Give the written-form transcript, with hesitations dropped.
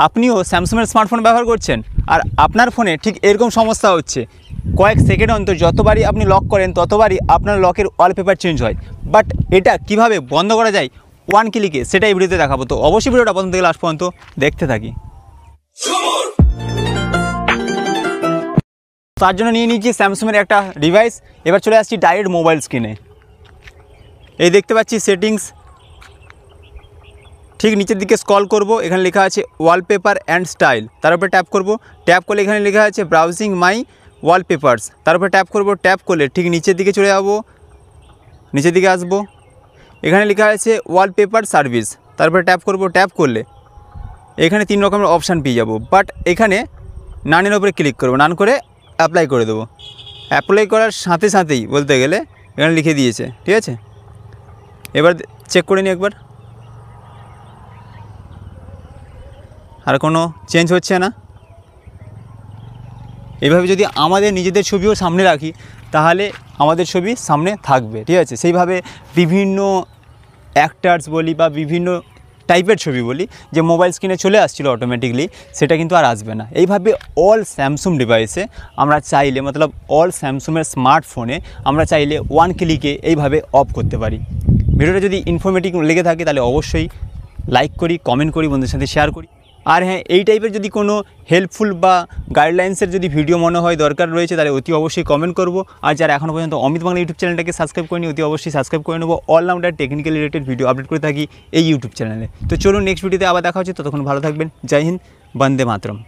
আপনিও স্যামসাংয়ের স্মার্টফোন ব্যবহার করছেন আর আপনার ফোনে ঠিক এরকম সমস্যা হচ্ছে, কয়েক সেকেন্ড অন্তর যতবারই আপনি লক করেন ততবারই আপনার লকের ওয়ালপেপার চেঞ্জ হয়। বাট এটা কিভাবে বন্ধ করা যায় ওয়ান ক্লিকে, সেটাই ভিডিওতে দেখাবো। তো অবশ্যই ভিডিওটা প্রথম থেকে লাস্ট পর্যন্ত দেখতে থাকি। তার জন্য নিয়ে নিচ্ছি স্যামসাংয়ের একটা ডিভাইস। এবার চলে আসছি ডাইরেক্ট মোবাইল স্ক্রিনে। এই দেখতে পাচ্ছি সেটিংস, ঠিক নিচের দিকে স্ক্রল করব, এখানে লেখা আছে ওয়ালপেপার অ্যান্ড স্টাইল, তার উপরে ট্যাপ করব। ট্যাপ করলে এখানে লেখা আছে ব্রাউজিং মাই ওয়ালপেপারস, তার উপরে ট্যাপ করব। ট্যাপ করলে ঠিক নিচের দিকে চলে যাব, নিচের দিকে আসবো, এখানে লেখা আছে ওয়ালপেপার সার্ভিস, তার উপরে ট্যাপ করব। ট্যাপ করলে এখানে 3 রকমের অপশান পেয়ে যাব, বাট এখানে নানের উপরে ক্লিক করব, নান করে অ্যাপ্লাই করে দেবো। অ্যাপ্লাই করার সাথে সাথেই বলতে গেলে এখানে লিখে দিয়েছে, ঠিক আছে। এবার চেক করে নিই একবার, আর কোনো চেঞ্জ হচ্ছে না। এইভাবে যদি আমাদের নিজেদের ছবিও সামনে রাখি তাহলে আমাদের ছবি সামনে থাকবে, ঠিক আছে। সেইভাবে বিভিন্ন অ্যাক্টার্স বলি বা বিভিন্ন টাইপের ছবি বলি যে মোবাইল স্ক্রিনে চলে আসছিলো অটোমেটিকলি, সেটা কিন্তু আর আসবে না। এইভাবে অল স্যামসাং ডিভাইসে আমরা চাইলে, মতলব অল স্যামসাংয়ের স্মার্টফোনে আমরা চাইলে ওয়ান ক্লিকে এইভাবে অফ করতে পারি। ভিডিওটা যদি ইনফরমেটিভ লেগে থাকে তাহলে অবশ্যই লাইক করি, কমেন্ট করি, বন্ধুদের সাথে শেয়ার করি। আর হ্যাঁ, এই টাইপের যদি কোনো হেল্পফুল বা গাইডলাইন্সের যদি ভিডিও মনে হয় দরকার রয়েছে তাহলে অতি অবশ্যই কমেন্ট করব। আর যারা এখনও পর্যন্ত অমিত বাংলা ইউটিউব চ্যানেলটাকে সাবস্ক্রাইব করেনি অতি অবশ্যই সাবস্ক্রাইব করে নেবো। Allrounder technical related video upload করে থাকি এই ইউটিউব চ্যানেলে। তো চলুন নেক্সট ভিডিওতে আবার দেখা হচ্ছে, ততক্ষণ ভালো থাকবেন। জয় হিন্দ, বন্দে মাতরম।